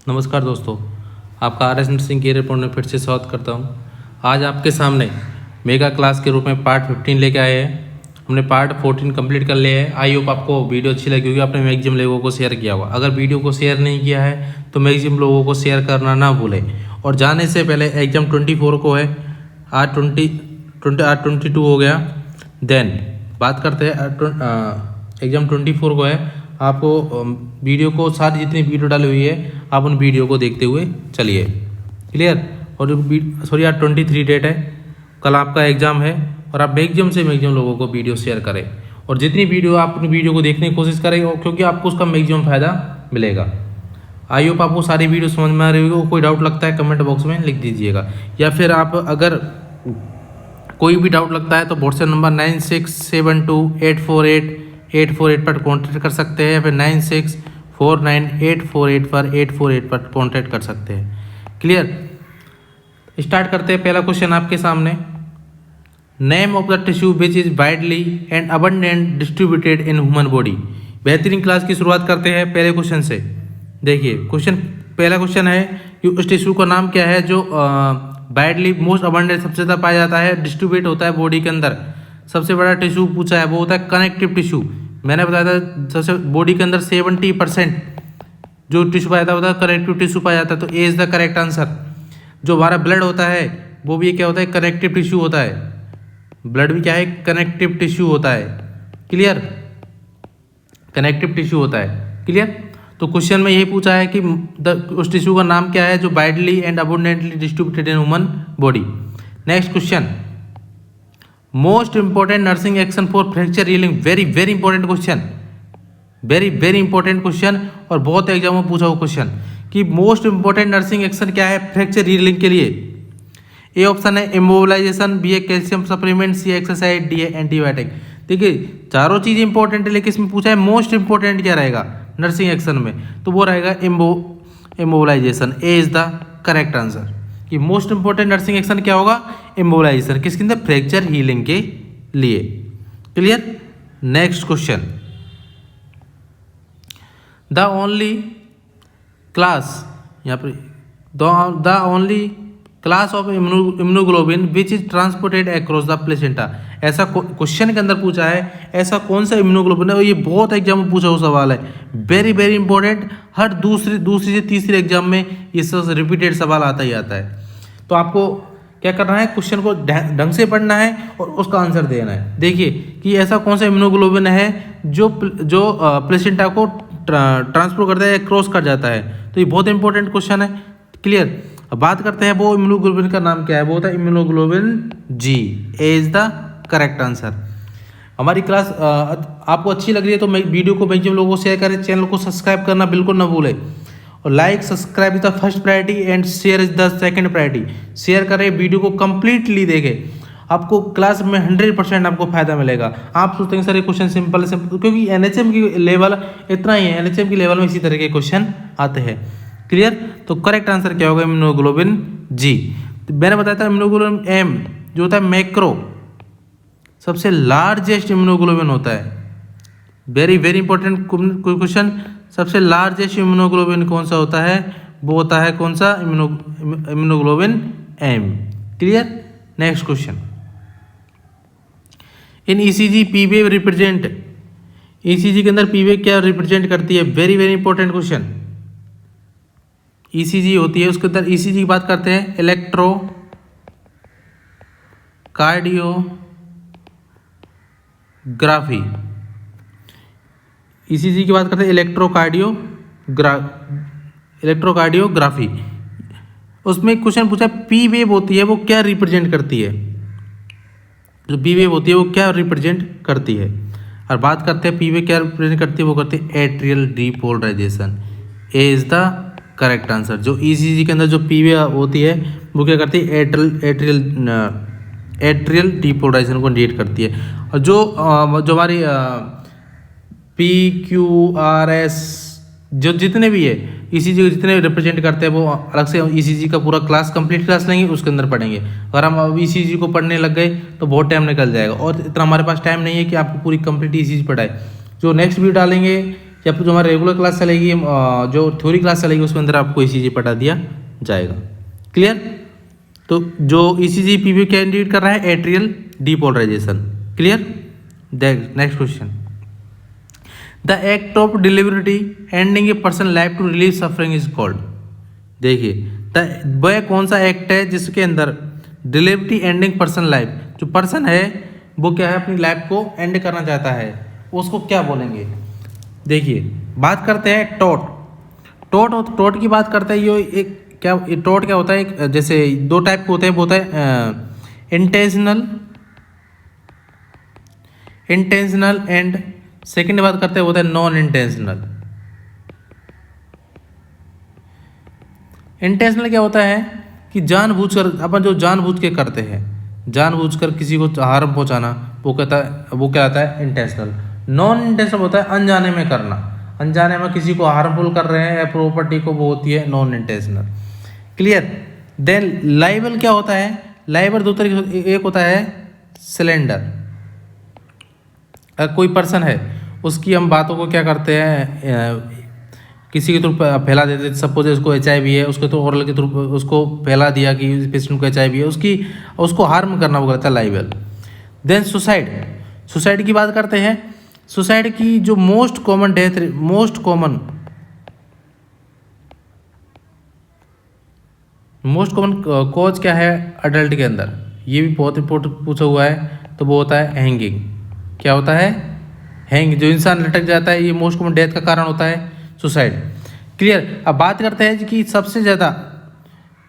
नमस्कार दोस्तों, आपका R S nursing care report में फिर से स्वागत करता हूं। आज आपके सामने मेगा क्लास के रूप में पार्ट 15 लेके आए हैं। हमने पार्ट 14 कंप्लीट कर लिया है। आई होप आपको वीडियो अच्छी लगी होगी। आपने मैक्सिमम लोगों को शेयर किया होगा। अगर वीडियो को शेयर नहीं किया है तो मैक्सिमम लोगों को शेयर करना ना भूलें। और जाने से पहले एग्ज़ाम 24 को है, आज 22 हो गया। देन बात करते हैं एग्ज़ाम 24 को है। आपको वीडियो को सारी जितनी वीडियो डाली हुई है आप उन वीडियो को देखते हुए चलिए। क्लियर। और सॉरी आज 23 डेट है, कल आपका एग्ज़ाम है। और आप मैक्सिमम लोगों को वीडियो शेयर करें और जितनी वीडियो आप अपनी वीडियो को देखने की कोशिश करें, क्योंकि आपको उसका मैक्सिमम फ़ायदा मिलेगा। आई होप आपको सारी वीडियो समझ में आ रही होगी। कोई डाउट लगता है कमेंट बॉक्स में लिख दीजिएगा, या फिर आप अगर कोई भी डाउट लगता है तो व्हाट्सएप नंबर 9672848848 पर कॉन्टैक्ट कर सकते हैं, या फिर 96498488 पर कॉन्टैक्ट कर सकते हैं। क्लियर। स्टार्ट करते हैं। पहला क्वेश्चन आपके सामने, name of the tissue which is widely and abundant distributed in human body. बेहतरीन क्लास की शुरुआत करते हैं पहले क्वेश्चन से। देखिए पहला क्वेश्चन है कि उस टिश्यू का नाम क्या है जो वाइडली मोस्ट अबंडेंट सबसे ज़्यादा पाया जाता है, डिस्ट्रीब्यूट होता है बॉडी के अंदर। सबसे बड़ा टिश्यू पूछा है वो होता है कनेक्टिव टिश्यू। मैंने बताया था सबसे बॉडी के अंदर 70% जो टिश्यू पाया जाता है कनेक्टिव टिश्यू पाया जाता है, तो A is the correct answer. जो हमारा ब्लड होता है वो भी क्या होता है, कनेक्टिव टिश्यू होता है। ब्लड भी क्या है, कनेक्टिव टिश्यू होता है। क्लियर, कनेक्टिव टिश्यू होता है। क्लियर। तो क्वेश्चन में यही पूछा है कि उस टिश्यू का नाम क्या है जो widely and abundantly distributed in human body. Next question, most important nursing action for fracture healing. Very very important question, very very important question, और बहुत एग्जाम में पूछा हुआ क्वेश्चन कि मोस्ट इंपॉर्टेंट नर्सिंग एक्शन क्या है फ्रैक्चर हीलिंग के लिए। ए ऑप्शन है इमोबिलाइजेशन, बी है कैल्शियम सप्लीमेंट, सी एक्सरसाइज, डी है एंटीबायोटिक। देखिए चारों चीज़ इंपॉर्टेंट है, लेकिन इसमें पूछा है मोस्ट इंपॉर्टेंट क्या रहेगा नर्सिंग एक्शन में, तो वो रहेगा immobilisation. A is the correct answer कि मोस्ट इंपॉर्टेंट नर्सिंग एक्शन क्या होगा, इमोबिलाइजेशन। किसके अंदर, फ्रैक्चर हीलिंग के लिए। Clear. Next question, the only class, यहाँ पर the only class of immunoglobin which is transported across the placenta. ऐसा क्वेश्चन के अंदर पूछा है ऐसा कौन सा इम्यूनोग्लोबिन है, और ये बहुत एग्जाम में पूछा हुआ सवाल है। वेरी वेरी इंपॉर्टेंट, हर दूसरी से तीसरी एग्जाम में ये सब रिपीटेड सवाल आता ही आता है। तो आपको क्या करना है, क्वेश्चन को ढंग से पढ़ना है और उसका आंसर देना है। देखिए कि ऐसा कौन सा इम्यूनोग्लोबिन है जो प्लेसेंटा को ट्रांसपोर्ट करता है, क्रॉस कर जाता है। तो ये बहुत इंपॉर्टेंट क्वेश्चन है। क्लियर। अब बात करते हैं वो इम्यूनोग्लोबिन का नाम क्या है, वो होता है immunoglobin G. A is the correct answer. हमारी क्लास आपको अच्छी लग रही है तो वीडियो को मैक्सिमम लोगों को शेयर करें, चैनल को सब्सक्राइब करना बिल्कुल ना भूलें। और like subscribe is the first priority and share is the second priority. Share करें, वीडियो को कंप्लीटली देखें, आपको क्लास में 100% आपको फायदा मिलेगा। आप सोचते हैं सर ये क्वेश्चन सिंपल, क्योंकि एनएचएम की लेवल इतना ही है, एनएचएम की लेवल में इसी तरह के क्वेश्चन आते हैं। क्लियर। तो करेक्ट आंसर क्या होगा, इम्यूनोग्लोबिन जी। तो मैंने बताया था इम्यूनोग्लोबिन एम जो होता है मैक्रो, सबसे लार्जेस्ट इम्यूनोग्लोबिन होता है। वेरी वेरी इंपॉर्टेंट क्वेश्चन, सबसे लार्जेस्ट इम्यूनोग्लोबिन कौन सा होता है, वो होता है कौन सा, immunoglobin M. Clear. Next question, in ECG P wave represent, ECG के अंदर पी वेव क्या रिप्रेजेंट करती है। Very very important question, ECG होती है उसके अंदर, ईसीजी की बात करते हैं इलेक्ट्रो कार्डियोग्राफी। ईसीजी की बात करते हैं इलेक्ट्रोकार्डियोग्राफी। उसमें क्वेश्चन पूछा पी वेव होती है वो क्या रिप्रेजेंट करती है, जो पी वेव होती है वो क्या रिप्रेजेंट करती है। और बात करते हैं पी वेव क्या रिप्रेजेंट करती है, वो करती है atrial depolarisation. A is the correct answer. जो ईसीजी के अंदर जो पी वेव होती है वो क्या करती है, एट्रियल डीपोलराइजेशन को इंडिकेट करती है। और जो हमारी PQRS जो जितने भी है ईसीजी जितने रिप्रेजेंट करते हैं वो अलग से ईसीजी का पूरा क्लास कंप्लीट क्लास लेंगे, उसके अंदर पढ़ेंगे। अगर हम अब ईसीजी को पढ़ने लग गए तो बहुत टाइम निकल जाएगा, और इतना हमारे पास टाइम नहीं है कि आपको पूरी कंप्लीट ईसीजी पढ़ाए। जो नेक्स्ट वीडियो डालेंगे या फिर जो हमारी रेगुलर क्लास चलेगी, जो थ्योरी क्लास चलेगी उसके अंदर आपको ईसीजी पढ़ा दिया जाएगा। क्लियर। तो जो ईसीजी पीवी क्या इंडिकेट कर रहा है, atrial depolarisation. Clear. Next question, the act of delivery ending a person life to relieve suffering is called. देखिए वह कौन सा एक्ट है जिसके अंदर डिलीवरी एंडिंग पर्सन लाइफ, जो पर्सन है वो क्या है अपनी लाइफ को एंड करना चाहता है, उसको क्या बोलेंगे। देखिए बात करते हैं टोट की बात करते हैं। ये एक क्या टोट क्या होता है, एक जैसे दो टाइप के होते हैं, वो होता है इंटेंशनल एंड सेकंड बात करते हैं वो होता है नॉन इंटेंशनल। इंटेंशनल क्या होता है कि जानबूझकर, अपन जो जानबूझ के करते हैं, जानबूझकर किसी को हार्म पहुंचाना, वो क्या होता है इंटेंशनल। नॉन इंटेंशनल होता है अनजाने में करना, अनजाने में किसी को हार्मफुल कर रहे हैं या प्रॉपर्टी को, वो होती है non intentional. Clear. Then liable क्या होता है, लाइबल दो तरीके, एक होता है सिलेंडर। कोई पर्सन है उसकी हम बातों को क्या करते हैं, किसी के थ्रू फैला देते हैं। सपोज उसको HIV है, उसके थ्रू ओरल के थ्रू उसको फैला दिया कि पेशेंट को HIV है, उसको हार्म करना वो करता है लाइबल। देन सुसाइड की बात करते हैं। सुसाइड की जो मोस्ट कॉमन कॉज क्या है अडल्ट के अंदर, ये भी बहुत इंपॉर्टेंट पूछा हुआ है, तो वो होता है हैंगिंग। क्या होता है, हैंग, जो इंसान लटक जाता है, ये मोस्ट कॉमन डेथ का कारण होता है सुसाइड। क्लियर। अब बात करते हैं कि सबसे ज़्यादा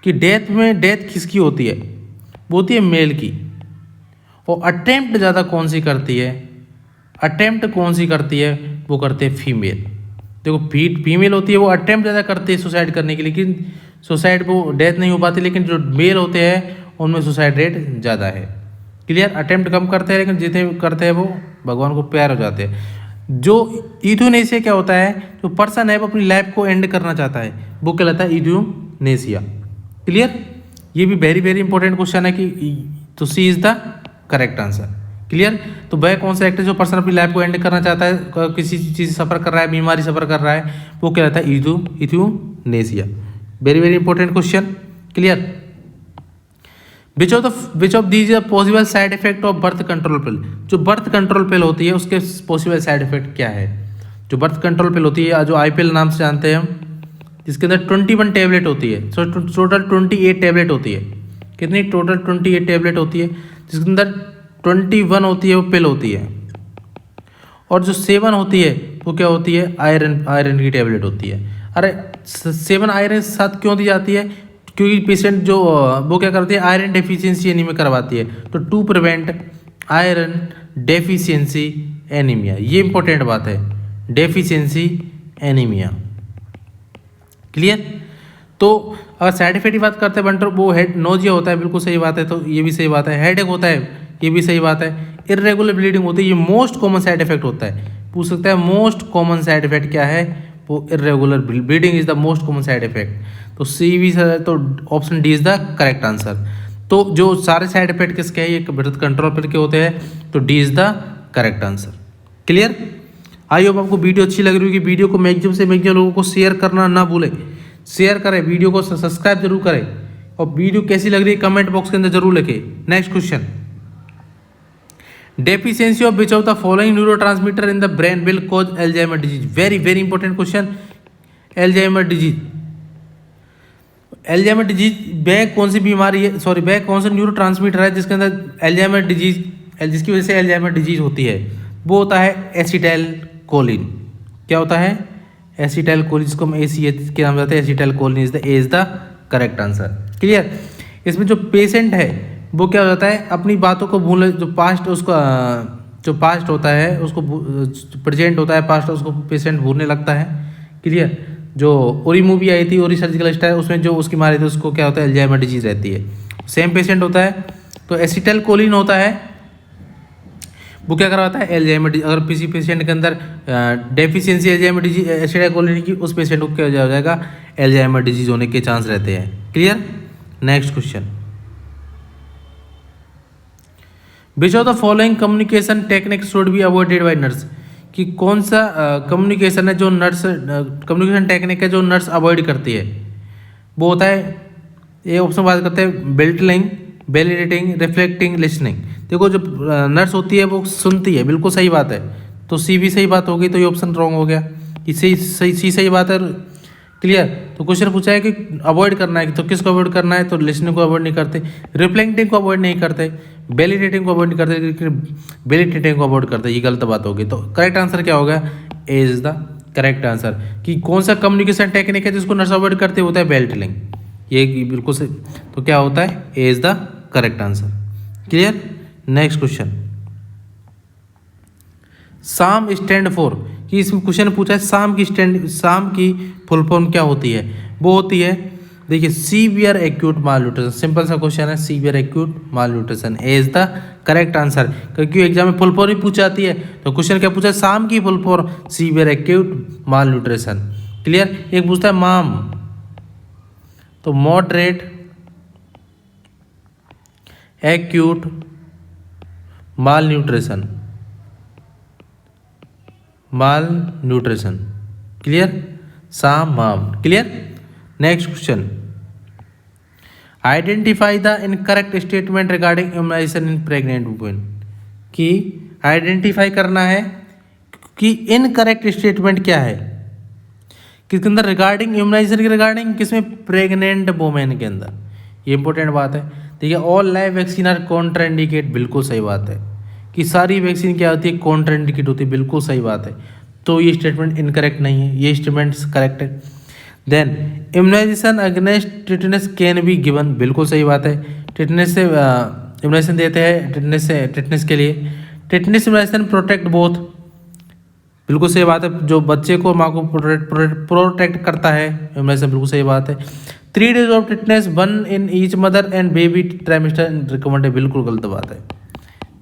कि डेथ किसकी होती है, वो होती है मेल की। और अटेम्प्ट ज़्यादा कौन सी करती है, वो करते हैं फीमेल। देखो फीमेल होती है वो अटेम्प्ट ज़्यादा करती है सुसाइड करने के लिए, लेकिन सुसाइड वो डेथ नहीं हो पाती, लेकिन जो मेल होते हैं उनमें सुसाइड रेट ज़्यादा है। क्लियर। अटेम्प्ट कम करते हैं, लेकिन जितने करते हैं वो भगवान को प्यार हो जाते हैं। जो यूथनेसिया क्या होता है, जो पर्सन है वो अपनी लाइफ को एंड करना चाहता है, वो कहलाता है यूथनेसिया। क्लियर। ये भी वेरी वेरी इंपॉर्टेंट क्वेश्चन है कि तो C is the correct answer. Clear. तो वह कौन सा एक्ट है जो पर्सन अपनी लाइफ को एंड करना चाहता है, किसी चीज़ से सफ़र कर रहा है, बीमारी सफ़र कर रहा है, वो कहलाता है euthanasia. Very very important question. Clear. Which of these possible side effect of birth control पिल। जो बर्थ कंट्रोल पिल होती है उसके पॉसिबल साइड इफेक्ट क्या है। जो बर्थ कंट्रोल पिल होती है, जो IPL नाम से जानते हैं हम, जिसके अंदर 21 टैबलेट होती है, टोटल 28 टैबलेट होती है। कितनी टोटल 28 टैबलेट होती है, जिसके अंदर 21 होती है वो पिल होती है, और जो 7 होती है वो क्या होती है, आयरन की टैबलेट होती है। अरे 7 आयरन के साथ क्यों दी जाती है, क्योंकि पेशेंट जो वो क्या करती है आयरन डेफिशिएंसी एनीमिया करवाती है, तो to prevent iron deficiency anaemia. ये इंपॉर्टेंट बात है, डेफिशिएंसी एनीमिया। क्लियर। तो अगर साइड इफेक्ट की बात करते हैं बंटर, वो हेड नोजिया होता है, बिल्कुल सही बात है, तो ये भी सही बात है। हेडेक होता है, ये भी सही बात है। इरेगुलर ब्लीडिंग होती है, ये मोस्ट कॉमन साइड इफेक्ट होता है। पूछ सकता है मोस्ट कॉमन साइड इफेक्ट क्या है, वो irregular bleeding is the most common side effect. तो सी भी, तो option D is the correct answer. तो जो सारे साइड इफेक्ट किसके हैं, ये ब्लड कंट्रोल पर के होते हैं, तो D is the correct answer. Clear. I hope आपको वीडियो अच्छी लग रही होगी। वीडियो को मैक्सिमम से मैक्सिमम लोगों को शेयर करना ना भूले, शेयर करें, वीडियो को सब्सक्राइब जरूर करें, और वीडियो कैसी लग रही है कमेंट बॉक्स के अंदर जरूर लिखें। Next question, deficiency of which of the following neurotransmitter in the brain will cause Alzheimer disease. Very very important question. Alzheimer disease, Alzheimer disease वह कौन सी बीमारी है, सॉरी वह कौन सा न्यूरोट्रांसमीटर है जिसके अंदर एल्जाइमर डिजीज, जिसकी वजह से एल्जाइमर डिजीज होती है, वो होता है एसिटाइल कोलिन। क्या होता है, एसिटाइल कोलिन, जिसको हम ACH के नाम जाते हैं, acetyl choline is the correct answer. Clear. इसमें जो पेशेंट है वो क्या हो जाता है, अपनी बातों को भूल, जो पास्ट उसका जो पास्ट होता है उसको, प्रेजेंट होता है पास्ट, उसको पेशेंट भूलने लगता है। क्लियर। जो ओरी मूवी आई थी, ओरी सर्जिकल स्टाइल, उसमें जो उसकी मारी थी उसको क्या होता है, एल्जाइमर डिजीज रहती है। सेम पेशेंट होता है, तो एसिटाइल कोलिन होता है, वो क्या करवाता है, एल्जाइमर डिजीज। अगर किसी पेशेंट के अंदर deficiency Alzheimer disease acetyl choline की, उस पेशेंट को क्या हो जाएगा, एल्जाइमर डिजीज होने के चांस रहते हैं। Clear. Next question, which of the following communication technique should be avoided by nurse. कि कौन सा कम्युनिकेशन है जो नर्स कम्युनिकेशन टेक्निक है जो नर्स अवॉइड करती है। वो होता है, ये ऑप्शन बात करते हैं बेल्टलिंग, वैलिडेटिंग, रिफ्लेक्टिंग, लिसनिंग। देखो जो नर्स होती है वो सुनती है, बिल्कुल सही बात है, तो सी भी सही बात होगी, तो ये ऑप्शन रॉन्ग हो गया। इसे सी सही बात है। क्लियर। तो क्वेश्चन पूछा है कि अवॉइड करना है, तो किसको अवॉइड करना है, तो लिसनिंग को अवॉइड नहीं करते, रिफ्लेक्टिंग को अवॉइड नहीं करते, वैलिडेटिंग को अवॉइड नहीं करते, लेकिन वैलिडेटिंग को अवॉइड करते। ये गलत बात होगी। तो करेक्ट आंसर क्या होगा, ए इज द करेक्ट आंसर। कि कौन सा कम्युनिकेशन टेक्निक है जिसको नर्स अवॉइड करते होता है बेल्टलिंग, ये बिल्कुल सही। तो क्या होता है, A is the correct answer. Clear. Next question, साम स्टैंड फॉर, कि इसमें क्वेश्चन पूछा है साम की फुल फॉर्म क्या होती है। वो होती है, देखिए, सीवियर एक्यूट माल न्यूट्रिशन। सिंपल सा क्वेश्चन है, severe acute mall nutrition is the correct answer. क्योंकि एग्जाम में फुल फॉर्म ही पूछ जाती है, तो क्वेश्चन क्या पूछा है, साम की full form severe acute malnutrition. Clear. एक पूछता है माम, तो moderate acute malnutrition, malnutrition. Clear. SAM MAM. Clear. Next question, identify the incorrect statement regarding immunisation in pregnant women. कि identify करना है कि incorrect statement क्या है किसके अंदर, रिगार्डिंग इम्यूनाइजेशन के रिगार्डिंग किसमें, प्रेग्नेंट वुमेन के अंदर। ये इंपॉर्टेंट बात है। देखिए, all live vaccine are contraindicate, बिल्कुल सही बात है। कि सारी वैक्सीन क्या होती है, कॉन्ट्राइंडिकेट होती है, बिल्कुल सही बात है। तो ये स्टेटमेंट इनकरेक्ट नहीं है, ये स्टेटमेंट करेक्ट है। Then immunisation against tetanus can be given, बिल्कुल सही बात है। टिटनेस से इम्यूनाइजेशन देते हैं, टिटनेस के लिए। टिटनेस इम्यूनाइजेशन प्रोटेक्ट बोथ, बिल्कुल सही बात है। जो बच्चे को माँ को प्रोटेक्ट करता है इम्यूनाइजेशन, बिल्कुल सही बात है। 3 days of tetanus 1 in each mother and baby trimester recommend है, बिल्कुल गलत बात है।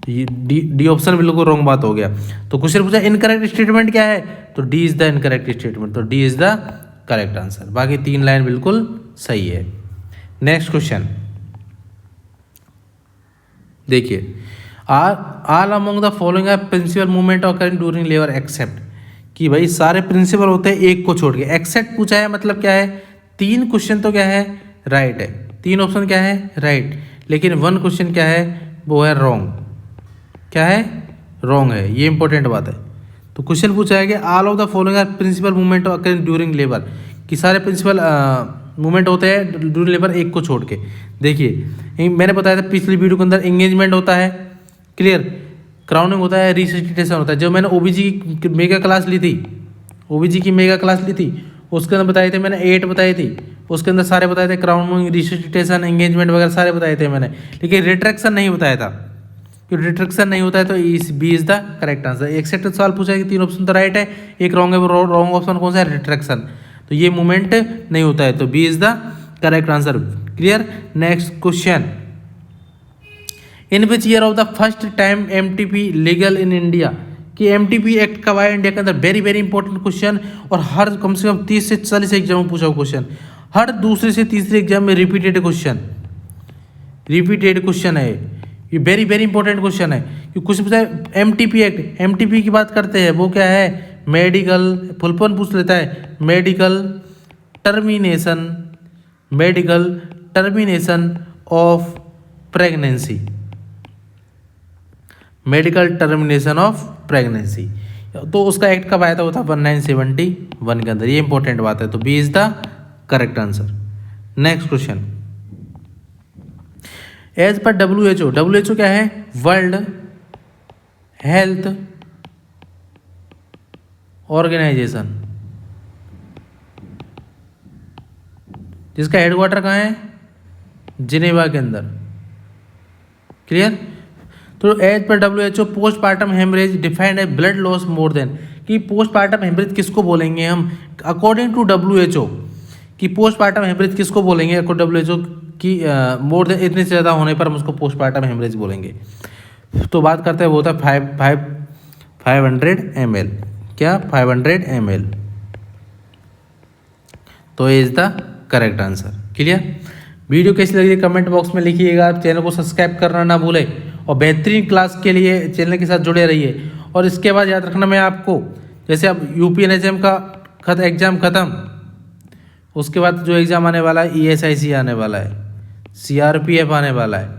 ये डी ऑप्शन बिल्कुल रॉन्ग बात हो गया। तो क्वेश्चन पूछा इनकरेक्ट स्टेटमेंट क्या है, तो D is the incorrect statement, तो D is the correct answer. बाकी 3 लाइन बिल्कुल सही है। नेक्स्ट क्वेश्चन देखिए, all among the following are principal movement occurring during labour except. कि भाई सारे प्रिंसिपल होते हैं, एक को छोड़ के। एक्सेप्ट पूछा है मतलब क्या है, 3 क्वेश्चन तो क्या है, राइट है, 3 ऑप्शन क्या है, राइट। लेकिन 1 क्वेश्चन क्या है, वो है रॉन्ग। क्या है, रॉन्ग है। ये इंपॉर्टेंट बात है। तो क्वेश्चन पूछा है कि all of the following are principal movement occurring during labour. कि सारे प्रिंसिपल मूवमेंट होते हैं ड्यूरिंग लेबर, एक को छोड़ के। देखिए, मैंने बताया था पिछली वीडियो के अंदर, एंगेजमेंट होता है, क्लियर, क्राउनिंग होता है, रिससिटेशन होता है। जो मैंने ओबीजी की मेगा क्लास ली थी, ओबीजी की मेगा क्लास ली थी, उसके अंदर बताए थे मैंने 8 बताई थी। उसके अंदर सारे बताए थे, क्राउनिंग, रिससिटेशन, एंगेजमेंट वगैरह सारे बताए थे मैंने। लेकिन रिट्रैक्शन नहीं बताया था, क्योंकि रिट्रैक्शन नहीं होता है, तो B is the correct answer. Except सवाल पूछा है कि 3 ऑप्शन तो राइट है, एक रॉन्ग है। रॉन्ग ऑप्शन कौन सा है, रिट्रैक्शन। तो ये मूवमेंट नहीं होता है, तो B is the correct answer. Clear. Next question, in which year of the first time MTP legal in India. कि एमटीपी एक्ट कब आया इंडिया के अंदर, वेरी वेरी इंपॉर्टेंट क्वेश्चन। और हर कम से कम 30 से 40 एग्जाम में पूछा हुआ क्वेश्चन, हर दूसरे से तीसरे एग्जाम में रिपीटेड क्वेश्चन है। ये वेरी वेरी इंपॉर्टेंट क्वेश्चन है। कि कुछ पूछा है एमटीपी एक्ट, एमटीपी की बात करते हैं, वो क्या है, मेडिकल, फुल फॉर्म पूछ लेता है, medical termination of pregnancy, medical termination of pregnancy. तो उसका एक्ट कब आया था, वो था 1971 के अंदर। ये इंपॉर्टेंट बात है, तो B is the correct answer. Next question, as per WHO क्या है, वर्ल्ड हेल्थ ऑर्गेनाइजेशन, जिसका हेडक्वार्टर कहाँ है, जिनेवा के अंदर। क्लियर। तो as per WHO postmortem haemorrhage defined है ब्लड लॉस मोर देन। कि पोस्टमार्टम हेमरेज किसको बोलेंगे हम, अकॉर्डिंग टू WHO। कि पोस्टमार्टम हेमरेज किसको बोलेंगे अकॉर्डिंग WHO की, मोर देन, इतने से ज़्यादा होने पर हम उसको पोस्टमार्टम हेमरेज बोलेंगे। तो बात करते हैं, वो होता है 500 ml। क्या, 500 ml। तो ये is the correct answer. Clear. Video कैसी लगी कमेंट बॉक्स में लिखिएगा। चैनल को सब्सक्राइब करना ना भूलें, और बेहतरीन क्लास के लिए चैनल के साथ जुड़े रहिए। और इसके बाद याद रखना मैं आपको, जैसे अब यूपीएनएचएम का एग्ज़ाम ख़त्म, उसके बाद जो एग्ज़ाम आने वाला है ईएसआईसी आने वाला है, सीआरपीएफ आने वाला है,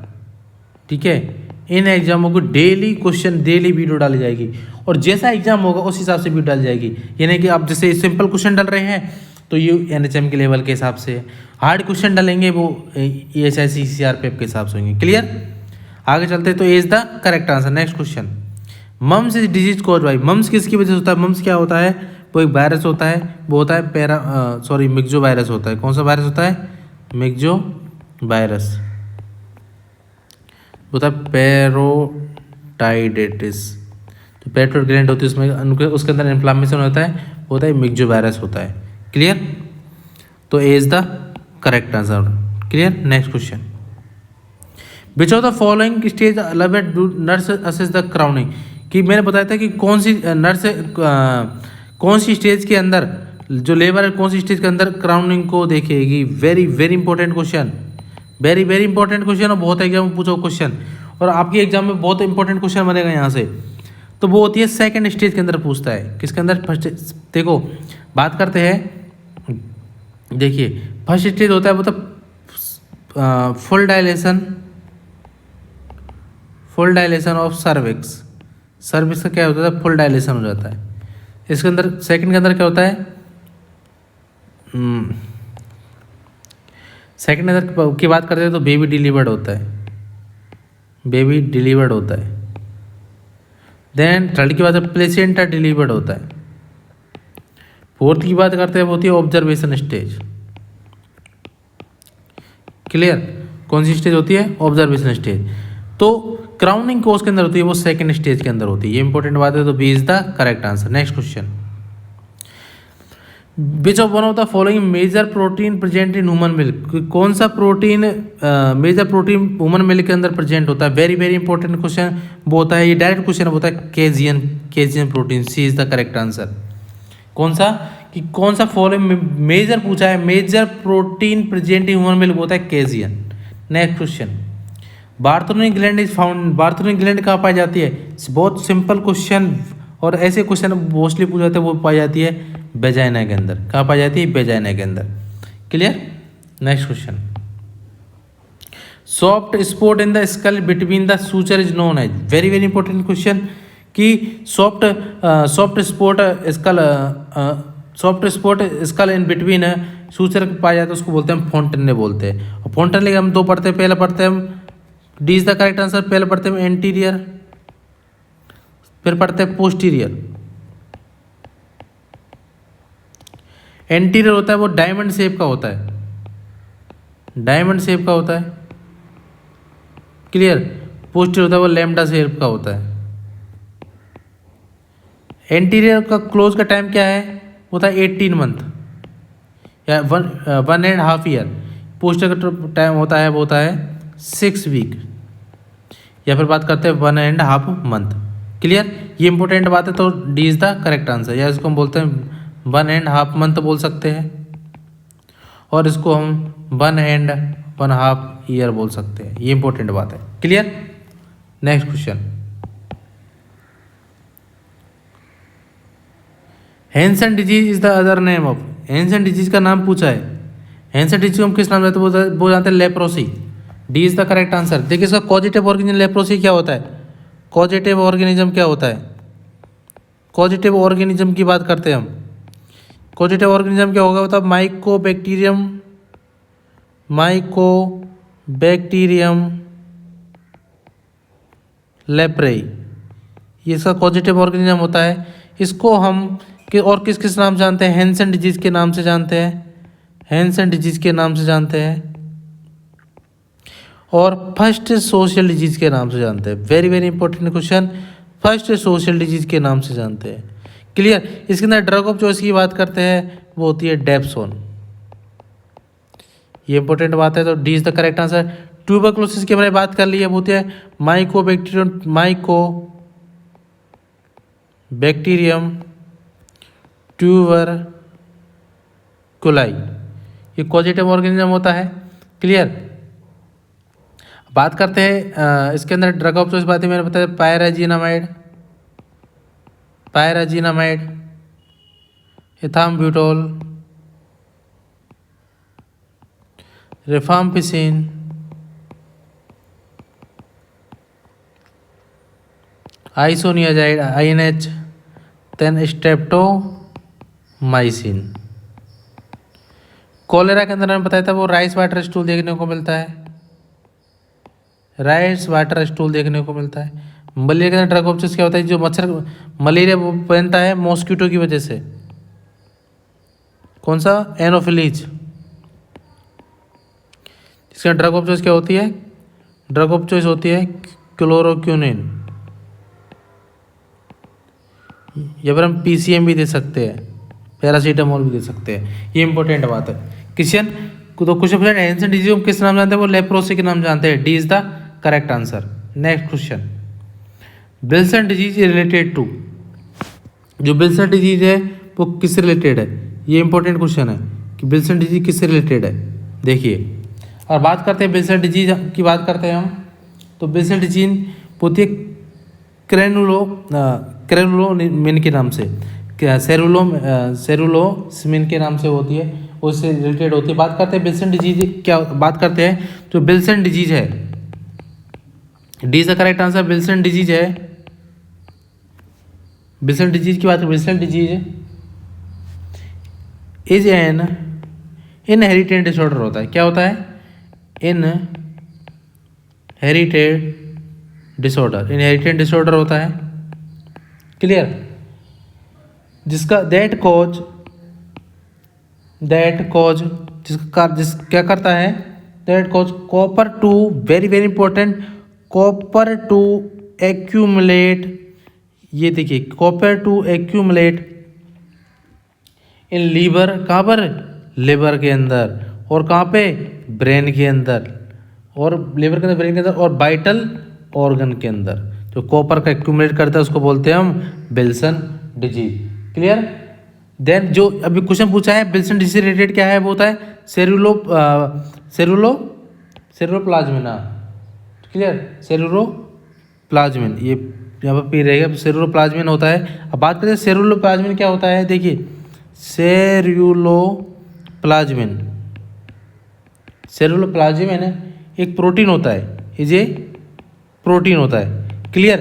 ठीक है। इन एग्जामों को डेली क्वेश्चन, डेली वीडियो डाली जाएगी और जैसा एग्जाम होगा उस हिसाब से वीडियो डाली जाएगी। यानी कि आप जैसे सिंपल क्वेश्चन डाल रहे हैं तो ये एनएचएम के लेवल के हिसाब से, हार्ड क्वेश्चन डालेंगे वो ईएसआईसी सीआरपीएफ के हिसाब से होंगे। क्लियर, आगे चलते तो A is the correct answer. Next question, mumps is disease cause by, mumps किसकी वजह से होता है? मम्स क्या होता है? वो एक वायरस होता है, वो होता है मिक्सो वायरस होता है। कौन सा वायरस होता है? मिक्सो वायरस होता है, पेरोटाइडेटिस। तो पेट्रोल ग्लैंड होती है उसमें, उसके अंदर इन्फ्लामेशन होता है, वो होता है मिक्सो वायरस होता है। क्लियर, तो A is the correct answer. Clear, next question, which of the following stage allowed nurse assess the crowning, कि मैंने बताया था कि कौन सी नर्स कौन सी स्टेज के अंदर, जो लेबर है कौन सी स्टेज के अंदर क्राउनिंग को देखेगी। Very very important question, very very important question, और बहुत एग्जाम में पूछो क्वेश्चन, और आपके एग्जाम में बहुत इंपॉर्टेंट क्वेश्चन बनेगा यहाँ से। तो वो होती है सेकंड स्टेज के अंदर पूछता है। किसके अंदर? फर्स्ट। देखो बात करते हैं, देखिए फर्स्ट स्टेज होता है मतलब full dilation of cervix. Cervix का क्या होता है? फुल डायलेशन हो जाता है। इसके अंदर सेकंड के अंदर क्या होता है? सेकंड अंदर की बात करते हैं तो बेबी डिलीवर्ड होता है, बेबी डिलीवर्ड होता है। देन थर्ड की बात है प्लेसेंटा डिलीवर्ड होता है। फोर्थ की बात करते हैं वो होती है ऑब्जर्वेशन स्टेज। क्लियर, कौन सी स्टेज होती है? Observation stage. तो क्राउनिंग कोर्स के अंदर होती है वो सेकंड स्टेज के अंदर होती है। ये इंपॉर्टेंट बात है, तो B is the correct answer. Next question, which of one of the following major protein present in human milk, कौन सा protein major protein human milk के अंदर प्रेजेंट होता है? वेरी वेरी इंपॉर्टेंट क्वेश्चन वो होता है, ये डायरेक्ट क्वेश्चन होता है casein protein. C is the correct answer. कौन सा? कि कौन सा फॉलोइंग मेजर पूछा है, major protein present in human milk होता है casein. Next question, Bartholin gland is found, Bartholin gland कहाँ पाई जाती है? बहुत सिंपल क्वेश्चन, और ऐसे क्वेश्चन मोस्टली पूछे जाते हैं, वो पाई जाती है वेजाइना के अंदर। कहाँ पाई जाती है? वेजाइना के अंदर। Clear, next question, soft spot in the skull between the suture is known as, very very important question, कि soft spot skull in between suture पाया जाता है, उसको बोलते हैं फोंटेने बोलते हैं। और फोंटेने हम दो पढ़ते हैं, पहले पढ़ते हैं हम, D is the correct answer, पहले पढ़ते हैं एंटीरियर, फिर पढ़ते हैं पोस्टीरियर। एंटीरियर होता है वो डायमंड शेप का होता है, डायमंड शेप का होता है। क्लियर, पोस्टीरियर होता है वो लैम्डा शेप का होता है। एंटीरियर का क्लोज का टाइम क्या है? होता है 18 मंथ या 1.5 ईयर। पोस्टीरियर का टाइम होता है वो होता है 6 वीक, या फिर बात करते हैं 1.5 मंथ। क्लियर, ये इंपॉर्टेंट बात है, तो D is the correct answer. या इसको हम बोलते हैं 1.5 मंथ बोल सकते हैं, और इसको हम 1.5 ईयर बोल सकते हैं। ये इंपॉर्टेंट बात है। Clear, next question, Hansen disease is the other name of, Hansen disease का नाम पूछा है। हैंसन डिजीज को हम किस नाम जानते हैं? वो जानते हैं leprosy. D is the correct answer. देखिए इसका कॉजेटिव ऑर्गेनिज्म लेप्रोसी क्या होता है? कॉजेटिव ऑर्गेनिज्म क्या होता है? कॉजेटिव ऑर्गेनिज्म की बात करते हैं हम। कॉजेटिव ऑर्गेनिज्म क्या होगा? होता है माइकोबैक्टीरियम लेप्रेई, ये इसका कॉजेटिव ऑर्गेनिज्म होता है। इसको हम और किस किस नाम से जानते हैं? हैंसन डिजीज के नाम से जानते हैं, हैंसन डिजीज के नाम से जानते हैं, और फर्स्ट सोशल डिजीज के नाम से जानते हैं। Very very important question, first social disease के नाम से जानते हैं। क्लियर, इसके अंदर ड्रग ऑफ चॉइस की बात करते हैं, वो होती है डेप्सोन। ये इंपॉर्टेंट बात है, तो D is the correct answer. Tuberculosis की हमने बात कर ली है, वो होती है माइकोबैक्टीरियम ट्यूबरकुलाई, ये कॉजेटिव ऑर्गेनिज्म होता है। क्लियर, बात करते हैं इसके अंदर ड्रग ऑफ चॉइस बात है, मैंने बताया pyrazinamide, pyrazinamide, ethambutol, rifampicin, isoniazid INH, then streptomycin. Cholera के अंदर मैंने बताया था वो राइस वाटर स्टूल देखने को मिलता है, राइस वाटर स्टूल देखने को मिलता है। मलेरिया के अंदर ड्रग ऑफ चॉइस क्या होता है, जो मच्छर मलेरिया वो पहनता है मॉस्किटो की वजह से, कौन सा, एनोफिलीज। इसका ड्रग ऑफ चॉइस क्या होती है, ड्रग ऑफ चॉइस होती है क्लोरोक्विनिन, या फिर हम PCM भी दे सकते हैं, पैरासीटामोल भी दे सकते हैं। ये इंपॉर्टेंट बात है। क्वेश्चन तो कुछ एंसेंट डिजीज हम किस नाम जानते हैं, वो लेप्रोसी के नाम जानते हैं। D is the correct answer. Next question, Wilson disease related to, जो विल्सन डिजीज है वो किससे रिलेटेड है, ये इंपॉर्टेंट क्वेश्चन है कि विल्सन डिजीज किससे रिलेटेड है। देखिए, और बात करते हैं विल्सन डिजीज की बात करते हैं हम, तो विल्सन डिजीज होती है क्रेनुलोमिन के नाम से, क्या सेरुलोसिमिन के नाम से होती है, उससे रिलेटेड होती है। बात करते हैं विल्सन डिजीज, क्या बात करते हैं, जो विल्सन डिजीज है, D is the correct answer. Wilson disease है, विल्सन डिजीज की बात करें, Wilson disease is an inherited disorder होता है। क्या होता है, इनहेरिटेड डिसऑर्डर होता है। क्लियर, जिसका दैट कॉज क्या करता है, that cause copper to, very very important, copper to accumulate, ये देखिए copper to accumulate in liver, कहाँ पर, लिवर के अंदर, और कहाँ पे, ब्रेन के अंदर, और लिवर के अंदर, ब्रेन के अंदर, और वाइटल ऑर्गन के अंदर। जो कॉपर का एक्यूमुलेट करता है उसको बोलते हैं हम विल्सन डिजीज। क्लियर। देन जो अभी क्वेश्चन पूछा है विल्सन डिजीज से रिलेटेड क्या है, वो होता है सेरुलोप्लाज्मिना। क्लियर, सेरुलोप्लाज्मिन, ये यहाँ पर पी रहेगा, सेरुलोप्लाज्मिन होता है। अब बात करें सेरुलोप्लाज्मिन क्या होता है, देखिए सेरुलोप्लाज्मिन एक प्रोटीन होता है, ये प्रोटीन होता है। क्लियर,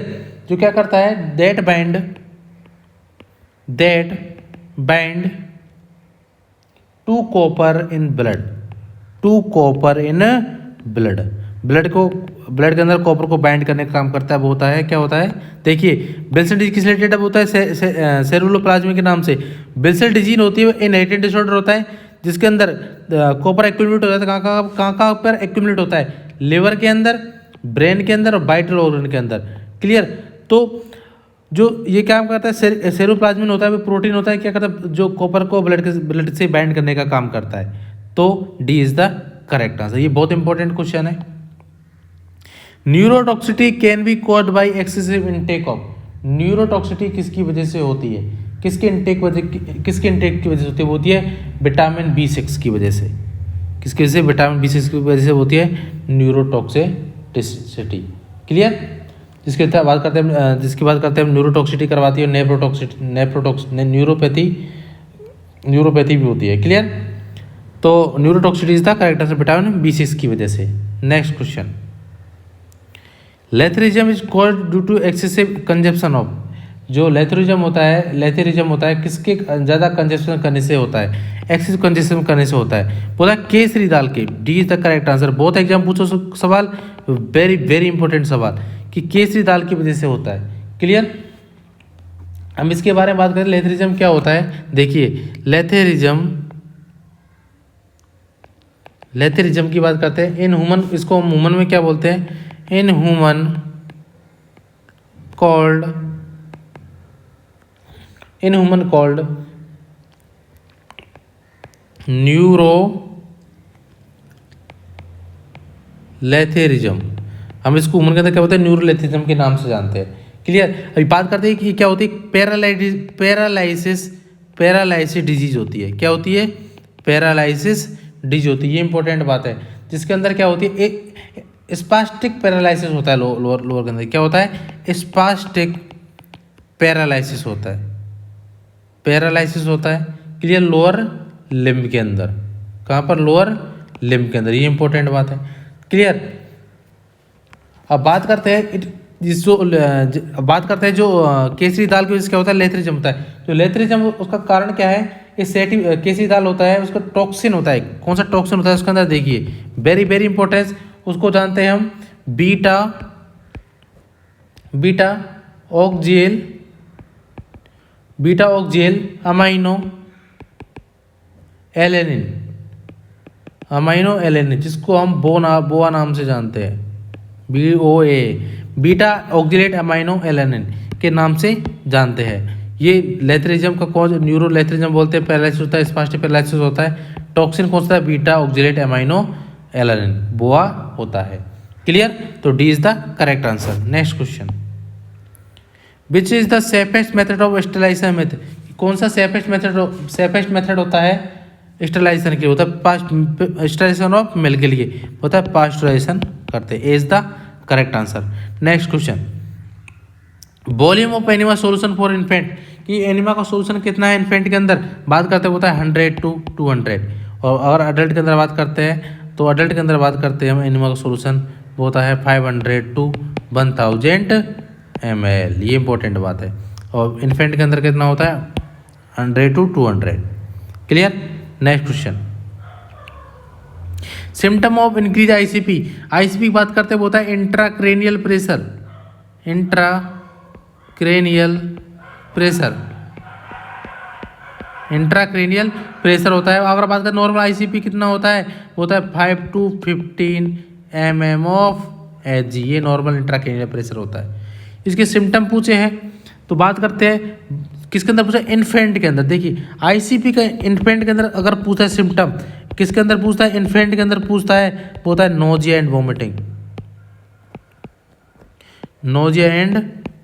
जो क्या करता है, that bind to copper in blood को, ब्लड के अंदर कॉपर को बाइंड करने का काम करता है, वो होता है, क्या होता है, देखिए विल्सन डिजीज किस रिलेटेड होता है, सेरुलोप्लाज्मिन के नाम से। विल्सन डिजीज होती है इनहेरिटेड डिसऑर्डर होता है, जिसके अंदर कॉपर एक्यूमुलेट होता है। कहाँ पर एक्यूमुलेट होता है, लिवर के अंदर, ब्रेन के अंदर और वाइटल ऑर्गन के अंदर। क्लियर, तो जो ये काम करता है, सेरुप्लाज्मिन होता है, वो प्रोटीन होता है, क्या करता है, जो कॉपर को ब्लड से बाइंड करने का काम करता है। तो D is the correct answer. ये बहुत इंपॉर्टेंट क्वेश्चन है। Neurotoxicity can be caused by excessive intake of, neurotoxicity किसकी वजह से होती है, किसके इनटेक की वजह से होती है, वो होती है विटामिन B6 की वजह से। किसकी वजह से, विटामिन B6 की वजह से होती है न्यूरोटॉक्सिटी। क्लियर, जिसकी बात करते हैं न्यूरोटॉक्सिटी करवाती है, न्यूरोपैथी भी होती है। क्लियर, तो neurotoxicity is the correct answer, vitamin B6 की वजह से। Next question, lathyrism is called due to excessive consumption of, जो लेथरिज्म होता है किसके ज़्यादा कंजप्शन करने से होता है, एक्सेसिव कंजप्शन करने से होता है, बोला केसरी दाल के। D is the correct answer. बहुत एग्जाम पूछो सवाल, वेरी वेरी इंपॉर्टेंट सवाल, कि केसरी दाल की वजह से होता है। क्लियर, हम इसके बारे में बात करें, लेथरिज्म क्या होता है। देखिए लेथरिज्म की बात करते हैं, इन ह्यूमन, इसको हम ह्यूमन में क्या बोलते हैं, इन ह्यूमन कॉल्ड न्यूरोलेथरिज्म। हम इसको ह्यूमन के अंदर क्या बोलते हैं, न्यूरोलेथरिज्म के नाम से जानते हैं। क्लियर, अभी बात करते हैं कि क्या होती है, पैरालाइसिस डिजीज होती है। क्या होती है, पैरालाइसिस डिजीज होती है। ये इंपॉर्टेंट बात है, जिसके अंदर क्या होती है, एक स्पास्टिक पैरालाइसिस होता है लोअर के अंदर। क्या होता है, स्पास्टिक पैरालिसिस होता है, पैरालिसिस होता है। क्लियर, लोअर लिम्ब के अंदर, कहाँ पर, लोअर लिम्ब के अंदर, ये इंपॉर्टेंट बात है। क्लियर। अब बात करते हैं बात करते हैं जो केसरी दाल की वजह से क्या होता है, लेथरिज्म होता है। जो लेथरिज्म उसका कारण क्या है, इस केसरी दाल होता है, उसका टॉक्सिन होता है। कौन सा टॉक्सिन होता है उसके अंदर, देखिए वेरी वेरी इंपॉर्टेंस, उसको जानते हैं हम बीटा ऑक्जेल अमाइनो एलेनिन, जिसको हम बोआ नाम से जानते हैं, BOA, beta oxalate amino alanine के नाम से जानते हैं। ये लेथरिज्म का कौन, न्यूरोलेथरिज्म बोलते हैं, पैरालिसिस होता है, स्पास्टिक पैरालिसिस होता है। टॉक्सिन कौन सा है, beta oxalate amino alanine, BOAA होता है। क्लियर, तो D is the correct answer. Next question, which is the safest method of sterilisation method, कौन सा सेफेस्ट मेथड होता है स्टरलाइजेशन के लिए, होता है स्टरलाइजेशन ऑफ मिल्क के लिए होता है पास्चुराइजेशन करते हैं, is the correct answer. Next question, volume of enema solution for infant, कि एनिमा का सॉल्यूशन कितना है इन्फेंट के अंदर, बात करते हैं होता है 100 to 200, और अगर अडल्ट के अंदर बात करते हैं तो अडल्ट के अंदर बात करते हैं हम एनिमा का सॉल्यूशन वो होता है 500 to 1000 ml, ये इंपॉर्टेंट बात है। और इन्फेंट के अंदर कितना होता है 100 to 200। Clear. Next question, symptom of increase ICP की बात करते हैं वो होता है इंट्राक्रेनियल प्रेशर होता है। अगर बात करें नॉर्मल आईसीपी कितना होता है, वो होता है 5 to 15 mm ऑफ Hg, ये नॉर्मल इंट्राक्रेनियल प्रेशर होता है। इसके सिम्टम पूछे हैं तो बात करते हैं किसके अंदर पूछा, इन्फेंट के अंदर। देखिए आईसीपी का इन्फेंट के अंदर अगर पूछा है सिम्टम, किसके अंदर पूछता है, इन्फेंट के अंदर पूछता है, वो होता है नोजिया एंड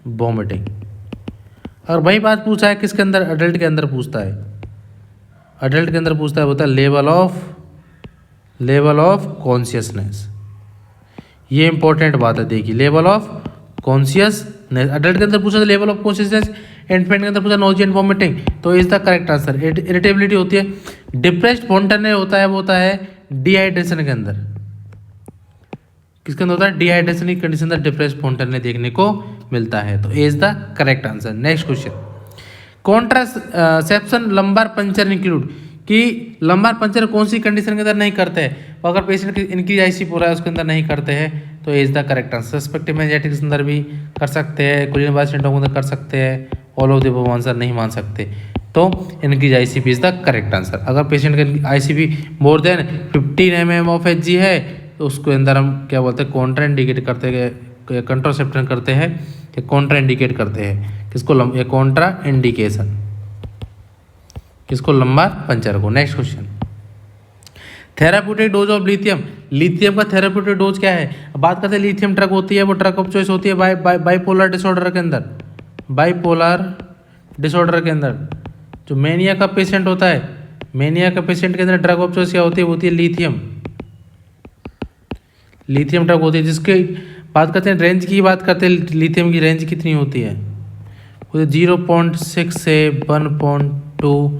वोमिटिंग। और वही बात पूछा है किसके अंदर, अडल्ट के अंदर पूछता है, होता है लेवल ऑफ कॉन्शियसनेस। ये इंपॉर्टेंट बात है, देखिए लेवल ऑफ कॉन्शियसनेस, अडल्ट के अंदर पूछा लेवल ऑफ कॉन्शियसनेस, इन्फेंट के अंदर पूछा नोजिया एंड वोमिटिंग, तो is the correct answer. Irritability होती है, डिप्रेस्ड स्पॉन्टेनियस होता है, वो होता है डिहाइड्रेशन के अंदर। किसके अंदर होता है, डिहाइड्रेशन की कंडीशन अंदर डिप्रेस्ड स्पॉन्टेनियस देखने को मिलता है, तो is the correct answer. Next question, contraception lumbar puncture include, कि लंबार पंचर कौन सी कंडीशन के अंदर नहीं करते हैं, अगर पेशेंट की इंक्रीज आईसीपी हो रहा है उसके अंदर नहीं करते हैं, तो is the correct answer. Suspected meningitis के अंदर भी कर सकते हैं, कोलिन सिंड्रोम के अंदर कर सकते हैं, all of the above answer नहीं मान सकते, तो increase ICP is the correct answer. अगर पेशेंट का ICP more than 15 mm of Hg है तो उसके अंदर हम क्या बोलते हैं, कॉन्ट्रा इंडिकेट करते हैं, कंट्रासेप्शन करते हैं, या कॉन्ट्रा इंडिकेट करते हैं किसको, कॉन्ट्रा इंडिकेशन किसको, लंबार पंचर को। Next question, therapeutic dose of lithium का थेराप्यूटिक डोज क्या है। बात करते हैं लिथियम ड्रग होती है, वो ड्रग ऑफ चॉइस होती है बाइपोलर डिसऑर्डर के अंदर, जो मेनिया का पेशेंट होता है, मेनिया का पेशेंट के अंदर ड्रग ऑफ चॉइस क्या होती है लिथियम ड्रग होती है, जिसके बात करते हैं रेंज की, बात करते हैं लिथियम की रेंज कितनी होती है, 0.6 से 1.2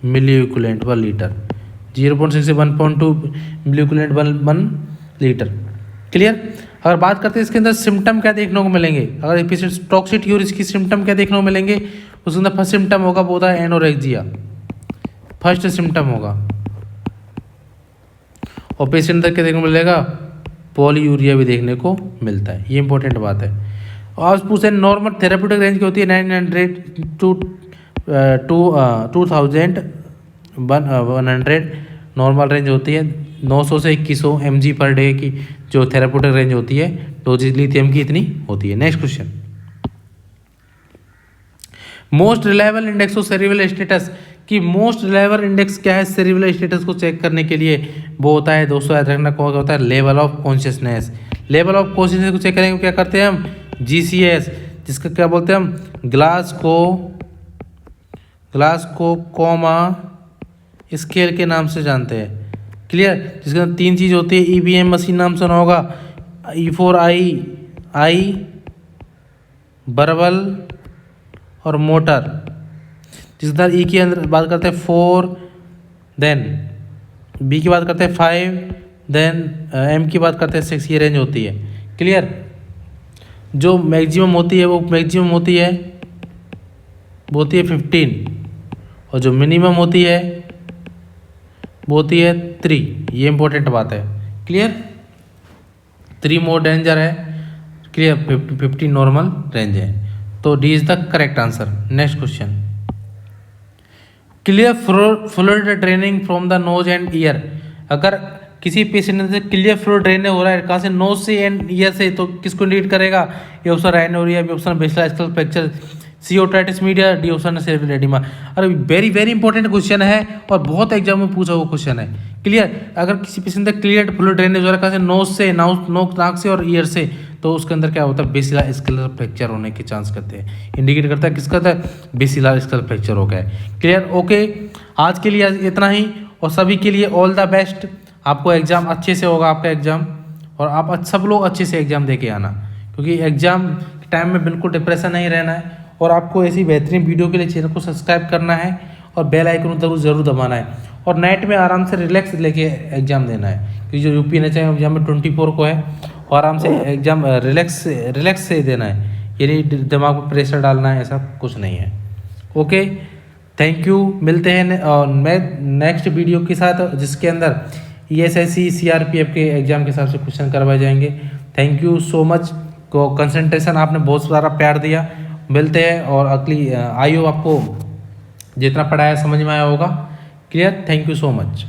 मिली इक्विवेलेंट 1 लीटर, 0.6 से 1.2 मिली इक्विवेलेंट 1 लीटर। क्लियर। अगर बात करते हैं इसके अंदर सिम्टम क्या देखने को मिलेंगे, अगर पेशेंट टॉक्सिटी और इसकी सिम्टम क्या देखने को मिलेंगे, उसके अंदर फर्स्ट सिम्टम होगा वो होता है एनोरेक्सिया, फर्स्ट सिम्टम होगा, और पेशेंट अंदर क्या देखने को मिलेगा, पॉलीयूरिया भी देखने को मिलता है, ये इंपॉर्टेंट बात है। और पूछे नॉर्मल थेराप्यूटिक रेंज की होती है 900 to 2100 नॉर्मल रेंज होती है, 900 से 2100 mg पर डे की जो थेराप्यूटिक रेंज होती है डोजेज लिथियम की इतनी होती है। Next question, most reliable index of cerebral status, कि मोस्ट रिलायबल इंडेक्स क्या है सेरिब्रल स्टेटस को चेक करने के लिए, वो होता है दोस्तों याद रखना कौन होता है, level of consciousness. Level of consciousness को चेक करेंगे क्या करते हैं हम, GCS, जिसका क्या बोलते हैं हम, ग्लासको कोमा स्केल के नाम से जानते हैं। क्लियर। जिसके अंदर 3 चीज़ होती है, EBM मशीन नाम सुना होगा, E4I बर्बल और मोटर। जिस तरह ई की अंदर बात करते हैं 4, देन बी की बात करते हैं 5, देन एम की बात करते हैं 6, ये रेंज होती है। क्लियर। जो मैक्सिमम होती है वो मैक्सिमम होती है 15, और जो मिनिमम होती है वो होती है 3। ये इंपॉर्टेंट बात है। क्लियर। 3 मोर डेंजर है, क्लियर। 15 नॉर्मल रेंज है। तो D is the correct answer. Next question, clear fluid draining from the nose and year. अगर किसी पेशेंट से क्लियर फ्लूइड ड्रेन हो रहा है कहाँ से, नोज से एंड ईयर से, तो किसको इंडिकेट करेगा? A option rhinorrhoea, B option basilar skull fracture, C otitis media, D option cerebral oedema. अरे वेरी वेरी इंपॉर्टेंट क्वेश्चन है और बहुत एग्जाम में पूछा हुआ क्वेश्चन है। क्लियर। अगर किसी पेशेंट से क्लियर फ्लूइड ड्रेनेज हो रहा है कहाँ से, नोज से, नाक से और ईयर से, तो उसके अंदर क्या होता है? बेसिलर स्कल फ्रैक्चर होने के चांस करते हैं। इंडिकेट करता है किसका था? बेसिलर स्कल फ्रैक्चर हो गया है। क्लियर। ओके, आज के लिए इतना ही, और सभी के लिए ऑल द बेस्ट। आपको एग्जाम अच्छे से होगा आपका एग्जाम, और आप सब लोग अच्छे से एग्जाम दे के आना, क्योंकि एग्जाम के टाइम में बिल्कुल डिप्रेशन नहीं रहना है। और आपको ऐसी बेहतरीन वीडियो के लिए चैनल को सब्सक्राइब करना है और बेल आइकन जरूर दबाना है, और नाइट में आराम से रिलैक्स लेके एग्जाम देना है, क्योंकि जो यूपी एनएचएम एग्जाम में 24 को है, और आराम से एग्जाम रिलैक्स से देना है, यानी दिमाग पर प्रेशर डालना है, ऐसा कुछ नहीं है। Okay, thank you. मिलते हैं और मैं नेक्स्ट वीडियो के साथ, जिसके अंदर ESIC CRPF के एग्जाम के हिसाब से क्वेश्चन करवाए जाएंगे। Thank you so much. को कंसंट्रेशन आपने बहुत सारा प्यार दिया। मिलते हैं, और अगली आई हो आपको जितना पढ़ाया समझ में आया होगा। Clear. Thank you so much.